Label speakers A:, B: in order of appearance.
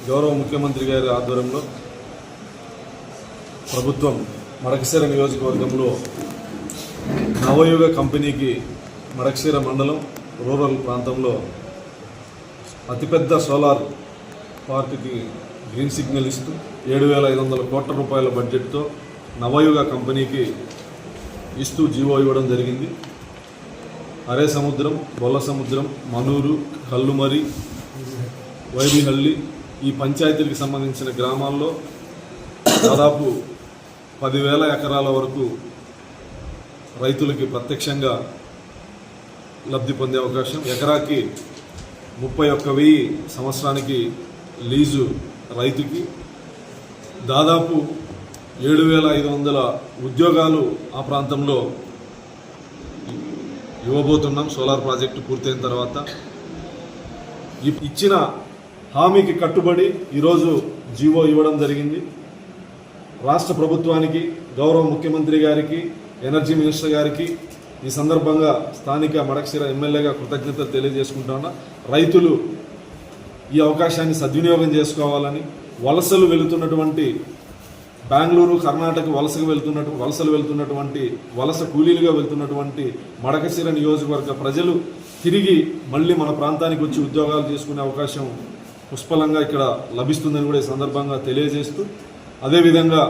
A: గౌరవ ముఖ్యమంత్రి గారి ఆధ్వర్యంలో ప్రభుత్వం మడకశిర నియోజకవర్గంలో నవయుగ కంపెనీకి మడకశిర మండలం రూరల్ ప్రాంతంలో అతిపెద్ద సోలార్ పార్క్కి గ్రీన్ సిగ్నల్ ఇస్తూ 7,500 కోట్ల రూపాయల బడ్జెట్తో నవయుగ కంపెనీకి ఇస్తూ జీవో ఇవ్వడం జరిగింది. అరే సముద్రం, బొల్ల సముద్రం, మనూరు, కల్లుమరి, వైబిహల్లి ఈ పంచాయతీలకు సంబంధించిన గ్రామాల్లో దాదాపు 10,000 ఎకరాల వరకు రైతులకి ప్రత్యక్షంగా లబ్ధి పొందే అవకాశం. ఎకరాకి 31,000 సంవత్సరానికి లీజు రైతుకి, దాదాపు 7,500 ఉద్యోగాలు ఆ ప్రాంతంలో ఇవ్వబోతున్నాం. సోలార్ ప్రాజెక్టు పూర్తయిన తర్వాత ఇచ్చిన హామీకి కట్టుబడి ఈరోజు జీవో ఇవ్వడం జరిగింది. రాష్ట్ర ప్రభుత్వానికి, గౌరవ ముఖ్యమంత్రి గారికి, ఎనర్జీ మినిస్టర్ గారికి ఈ సందర్భంగా స్థానిక మడకశిర ఎమ్మెల్యేగా కృతజ్ఞతలు తెలియజేసుకుంటున్నా. రైతులు ఈ అవకాశాన్ని సద్వినియోగం చేసుకోవాలని, వలసలు వెళుతున్నటువంటి బెంగళూరు, కర్ణాటక వలసలు వెళ్తున్నటువంటి వలస కూలీలుగా వెళ్తున్నటువంటి మడకశిర నియోజకవర్గ ప్రజలు తిరిగి మళ్ళీ మన ప్రాంతానికి వచ్చి ఉద్యోగాలు చేసుకునే అవకాశం పుష్కలంగా ఇక్కడ లభిస్తుందని కూడా ఈ సందర్భంగా తెలియజేస్తూ, అదేవిధంగా